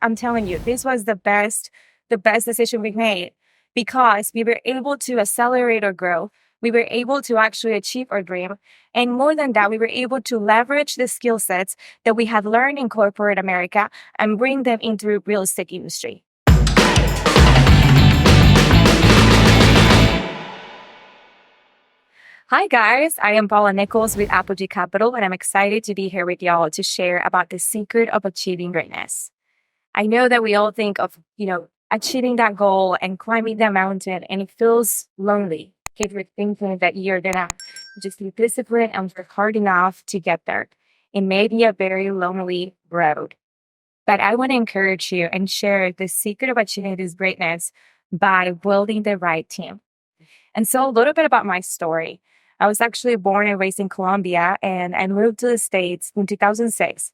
I'm telling you, this was the best decision we made because we were able to accelerate our growth. We were able to actually achieve our dream. And more than that, we were able to leverage the skill sets that we had learned in corporate America and bring them into real estate industry. Hi guys, I am Paula Nichols with Apogee Capital, and I'm excited to be here with y'all to share about the secret of achieving greatness. I know that we all think of, achieving that goal and climbing that mountain, and it feels lonely if you're thinking that you're gonna just be disciplined and work hard enough to get there. It may be a very lonely road, but I want to encourage you and share the secret of achieving this greatness by building the right team. And so, a little bit about my story. I was actually born and raised in Colombia, and I moved to the States in 2006.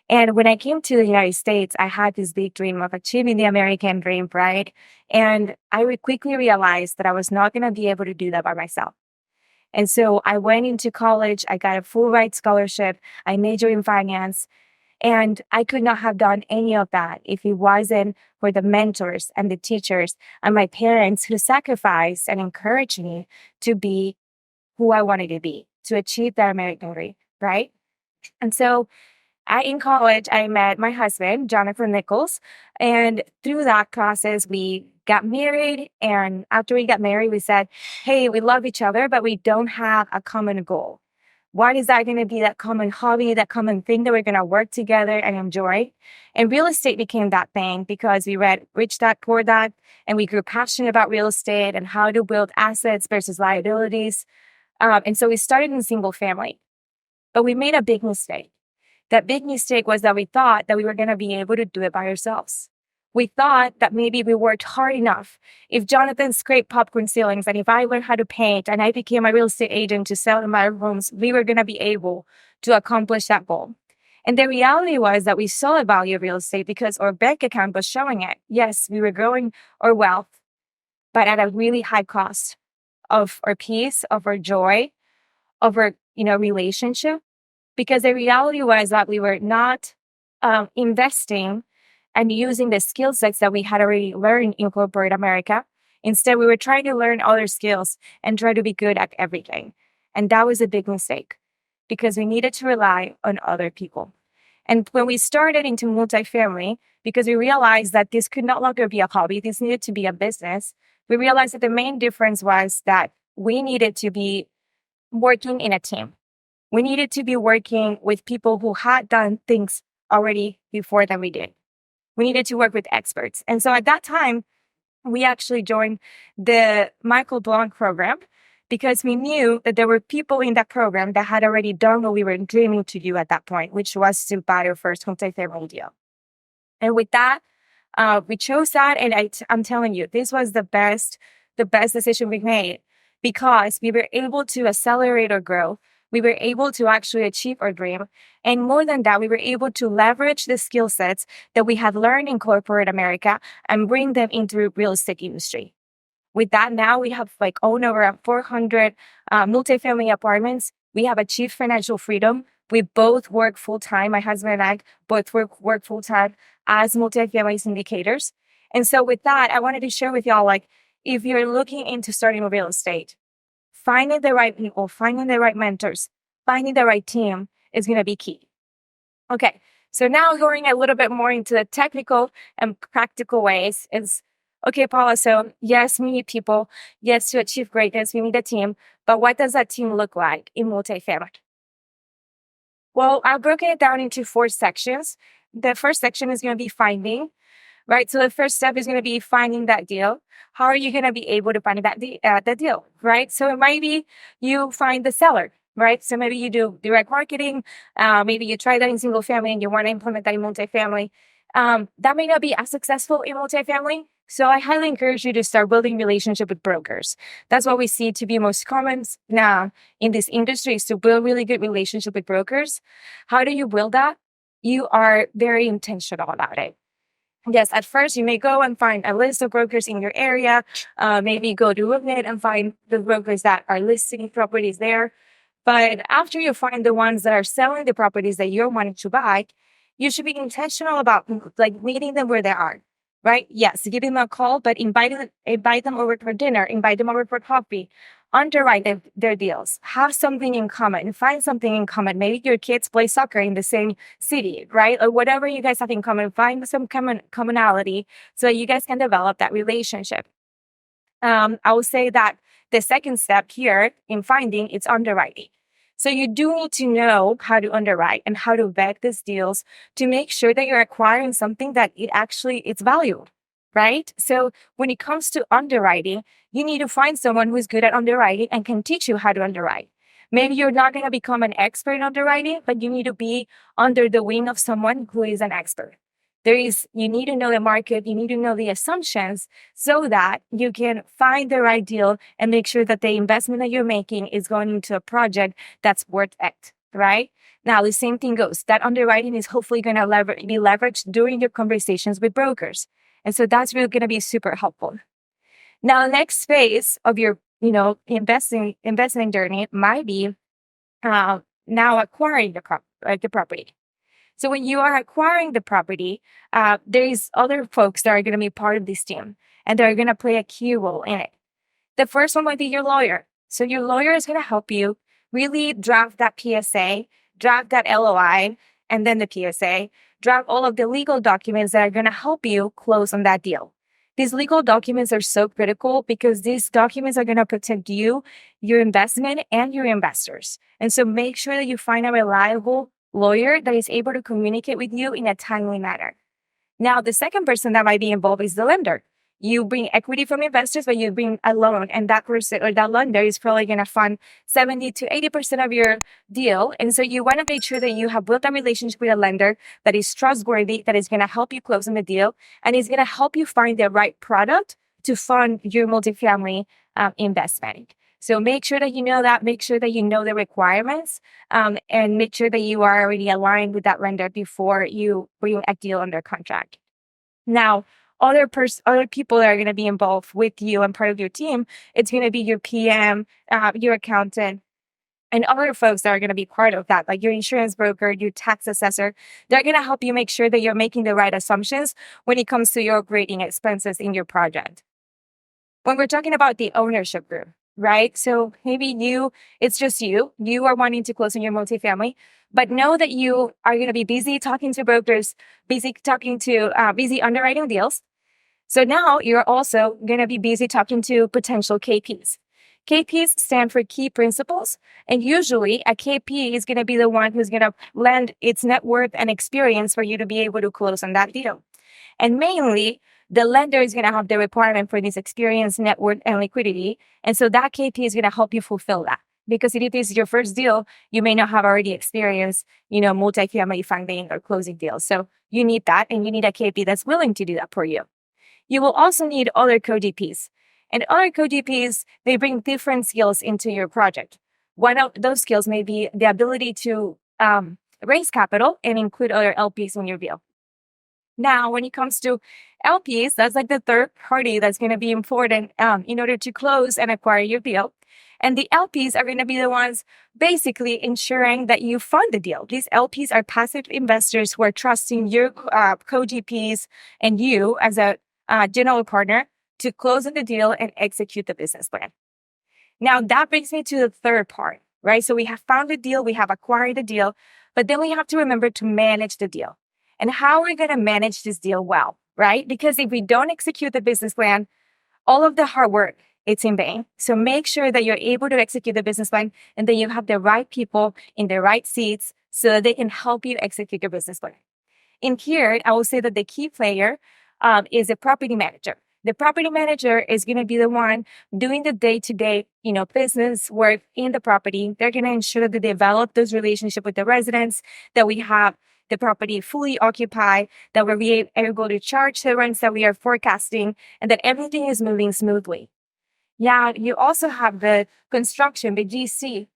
And when I came to the United States, I had this big dream of achieving the American dream, right? And I would quickly realize that I was not going to be able to do that by myself. And so I went into college, I got a full ride scholarship, I majored in finance, and I could not have done any of that if it wasn't for the mentors and the teachers and my parents who sacrificed and encouraged me to be who I wanted to be, to achieve that American dream, right? And so in college, I met my husband, Jonathan Nichols. And through that process, we got married. And after we got married, we said, hey, we love each other, but we don't have a common goal. What is that going to be, that common hobby, that common thing that we're going to work together and enjoy? And real estate became that thing because we read Rich Dad Poor Dad, and we grew passionate about real estate and how to build assets versus liabilities. And so we started in single family, but we made a big mistake. That big mistake was that we thought that we were going to be able to do it by ourselves. We thought that maybe we worked hard enough. If Jonathan scraped popcorn ceilings and if I learned how to paint and I became a real estate agent to sell my homes, we were going to be able to accomplish that goal. And the reality was that we saw the value of real estate because our bank account was showing it. Yes, we were growing our wealth, but at a really high cost of our peace, of our joy, of our, relationship. Because the reality was that we were not investing and using the skill sets that we had already learned in corporate America. Instead, we were trying to learn other skills and try to be good at everything. And that was a big mistake because we needed to rely on other people. And when we started into multifamily, because we realized that this could no longer be a hobby, this needed to be a business, we realized that the main difference was that we needed to be working in a team. We needed to be working with people who had done things already before than we did. We needed to work with experts. And so at that time, we actually joined the Blanc program because we knew that there were people in that program that had already done what we were dreaming to do at that point, which was to buy our first multifamily deal. And with that, we chose that. And I'm telling you, this was the best decision we made because we were able to accelerate our growth. We were able to actually achieve our dream. And more than that, we were able to leverage the skill sets that we had learned in corporate America and bring them into real estate industry. With that, now we have owned over 400 multifamily apartments. We have achieved financial freedom. We both work full time. My husband and I both work full time as multifamily syndicators. And so with that, I wanted to share with y'all, if you're looking into starting real estate, finding the right people, finding the right mentors, finding the right team is going to be key. Okay, so now going a little bit more into the technical and practical ways is, okay, Paula, so yes, we need people. Yes, to achieve greatness, we need a team. But what does that team look like in multifamily? Well, I've broken it down into 4 sections. The first section is going to be finding, right? So the first step is going to be finding that deal. How are you going to be able to find that deal, right? So it might be you find the seller, right? So maybe you do direct marketing. Maybe you try that in single family and you want to implement that in multifamily. That may not be as successful in multifamily. So I highly encourage you to start building relationship with brokers. That's what we see to be most common now in this industry is to build really good relationship with brokers. How do you build that? You are very intentional about it. Yes, at first you may go and find a list of brokers in your area. Maybe go to Roommate and find the brokers that are listing properties there. But after you find the ones that are selling the properties that you're wanting to buy, you should be intentional about like meeting them where they are, right? Yes, give them a call, but invite them over for dinner, invite them over for coffee, underwrite their deals, have something in common, find something in common. Maybe your kids play soccer in the same city, right? Or whatever you guys have in common, find some commonality so you guys can develop that relationship. I would say that the second step here in finding is underwriting. So you do need to know how to underwrite and how to vet these deals to make sure that you're acquiring something that it's valued, right? So when it comes to underwriting, you need to find someone who's good at underwriting and can teach you how to underwrite. Maybe you're not going to become an expert in underwriting, but you need to be under the wing of someone who is an expert. You need to know the market, you need to know the assumptions so that you can find the right deal and make sure that the investment that you're making is going into a project that's worth it, right? Now, the same thing goes. That underwriting is hopefully going to be leveraged during your conversations with brokers. And so that's really going to be super helpful. Now, the next phase of your, investing journey might be now acquiring the property. So when you are acquiring the property, there's other folks that are going to be part of this team, and they're going to play a key role in it. The first one might be your lawyer. So your lawyer is going to help you really draft that PSA, draft that LOI, and then the PSA, draft all of the legal documents that are going to help you close on that deal. These legal documents are so critical because these documents are going to protect you, your investment, and your investors. And so make sure that you find a reliable lawyer that is able to communicate with you in a timely manner. Now, the second person that might be involved is the lender. You bring equity from investors, but you bring a loan, and that person or that lender is probably going to fund 70 to 80% of your deal. And so you want to make sure that you have built a relationship with a lender that is trustworthy, that is going to help you close on the deal, and is going to help you find the right product to fund your multifamily investment. So make sure that you know that, make sure that you know the requirements, and make sure that you are already aligned with that lender before you bring a deal under contract. Now, other people that are going to be involved with you and part of your team, it's going to be your PM, your accountant, and other folks that are going to be part of that, like your insurance broker, your tax assessor. They're going to help you make sure that you're making the right assumptions when it comes to your operating expenses in your project. When we're talking about the ownership group, right? So maybe it's just you are wanting to close on your multifamily, but know that you are going to be busy talking to brokers, busy underwriting deals. So now you're also going to be busy talking to potential KPs. KPs stand for key principals. And usually a KP is going to be the one who's going to lend its net worth and experience for you to be able to close on that deal. And mainly, the lender is going to have the requirement for this experience, net worth, and liquidity. And so that KP is going to help you fulfill that. Because if it is your first deal, you may not have already experienced, multifamily funding or closing deals. So you need that, and you need a KP that's willing to do that for you. You will also need other co-GPs. And other co-GPs, they bring different skills into your project. One of those skills may be the ability to raise capital and include other LPs in your deal. Now, when it comes to LPs, that's like the third party that's going to be important in order to close and acquire your deal. And the LPs are going to be the ones basically ensuring that you fund the deal. These LPs are passive investors who are trusting your co-GPs and you as a general partner to close on the deal and execute the business plan. Now, that brings me to the third part, right? So we have found the deal, we have acquired the deal, but then we have to remember to manage the deal. And how are we going to manage this deal well, right? Because if we don't execute the business plan, all of the hard work, it's in vain. So make sure that you're able to execute the business plan and that you have the right people in the right seats so that they can help you execute your business plan. In here, I will say that the key player is a property manager. The property manager is going to be the one doing the day-to-day, business work in the property. They're going to ensure that they develop those relationships with the residents, that we have the property fully occupied, that we're able to charge the rents that we are forecasting, and that everything is moving smoothly. Yeah, you also have the construction, the GC,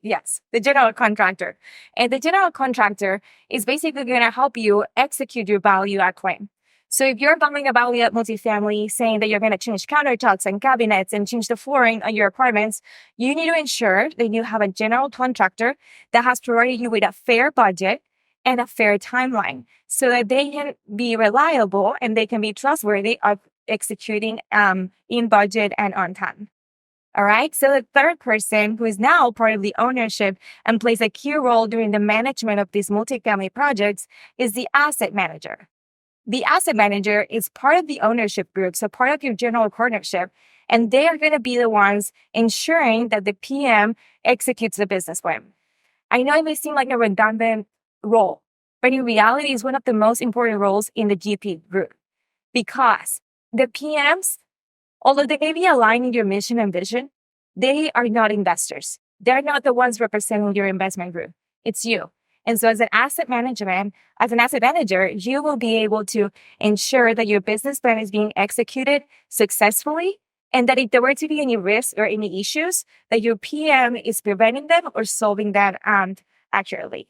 yes, the general contractor. And the general contractor is basically going to help you execute your value add claim. So if you're buying a value add multifamily, saying that you're going to change countertops and cabinets and change the flooring on your apartments, you need to ensure that you have a general contractor that has provided you with a fair budget and a fair timeline so that they can be reliable and they can be trustworthy of executing in budget and on time. All right. So the third person, who is now part of the ownership and plays a key role during the management of these multifamily projects, is the asset manager. The asset manager is part of the ownership group, so part of your general partnership, and they are going to be the ones ensuring that the PM executes the business plan. I know it may seem like a redundant role, but in reality, it's one of the most important roles in the GP group, because the PMs, although they may be aligning your mission and vision, they are not investors. They're not the ones representing your investment group. It's you. And so as an asset manager, you will be able to ensure that your business plan is being executed successfully, and that if there were to be any risks or any issues, that your PM is preventing them or solving them accurately.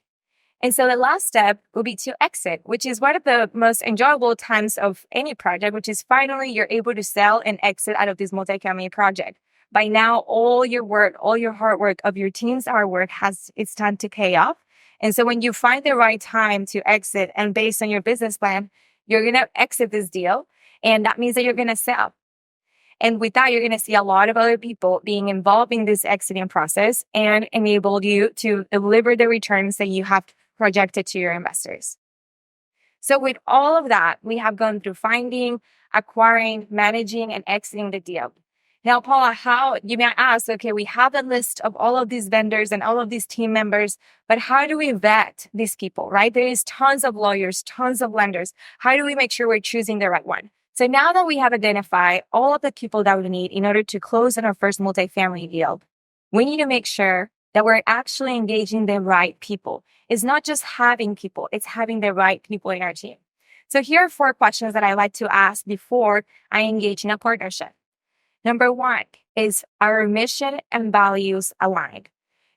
And so the last step will be to exit, which is one of the most enjoyable times of any project, which is finally you're able to sell and exit out of this multifamily project. By now, all your work, all your hard work of your team's hard work it's time to pay off. And so when you find the right time to exit, and based on your business plan, you're going to exit this deal. And that means that you're going to sell. And with that, you're going to see a lot of other people being involved in this exiting process and enable you to deliver the returns that you have projected to your investors. So with all of that, we have gone through finding, acquiring, managing, and exiting the deal. Now, Paula, how you may ask, okay, we have a list of all of these vendors and all of these team members, but how do we vet these people, right? There is tons of lawyers, tons of lenders. How do we make sure we're choosing the right one? So now that we have identified all of the people that we need in order to close on our first multifamily deal, we need to make sure that we're actually engaging the right people. It's not just having people, it's having the right people in our team. So here are 4 questions that I like to ask before I engage in a partnership. Number 1, is our mission and values aligned?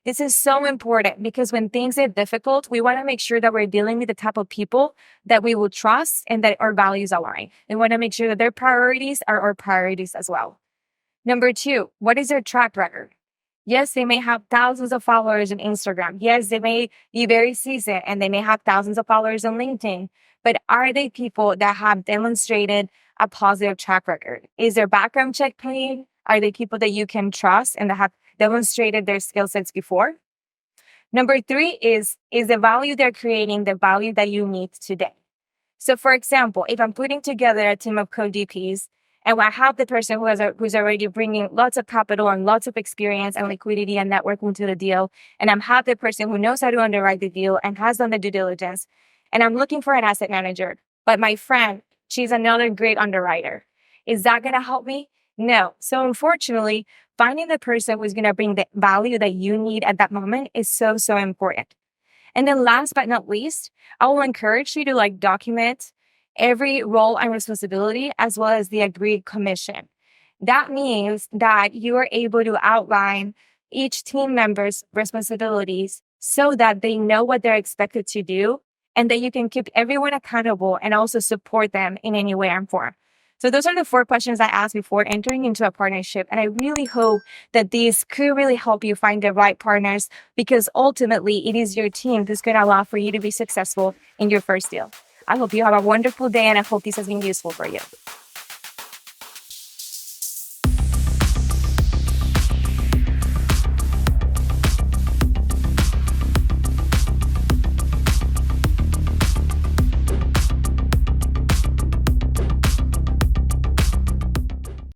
This is so important because when things get difficult, we want to make sure that we're dealing with the type of people that we will trust and that our values align. We want to make sure that their priorities are our priorities as well. Number 2, what is their track record? Yes, they may have thousands of followers on Instagram. Yes, they may be very seasoned and they may have thousands of followers on LinkedIn. But are they people that have demonstrated a positive track record? Is their background check clean? Are they people that you can trust and that have demonstrated their skill sets before? Number 3 is the value they're creating the value that you need today? So for example, if I'm putting together a team of co-DPs, and I have the person who's already bringing lots of capital and lots of experience and liquidity and networking to the deal, and I'm have the person who knows how to underwrite the deal and has done the due diligence, and I'm looking for an asset manager, but my friend, she's another great underwriter. Is that going to help me? No. So unfortunately, finding the person who's going to bring the value that you need at that moment is so, so important. And then last but not least, I will encourage you to document every role and responsibility as well as the agreed commission. That means that you are able to outline each team member's responsibilities so that they know what they're expected to do and that you can keep everyone accountable and also support them in any way and form. So those are the 4 questions I asked before entering into a partnership. And I really hope that these could really help you find the right partners, because ultimately it is your team that's going to allow for you to be successful in your first deal. I hope you have a wonderful day, and I hope this has been useful for you.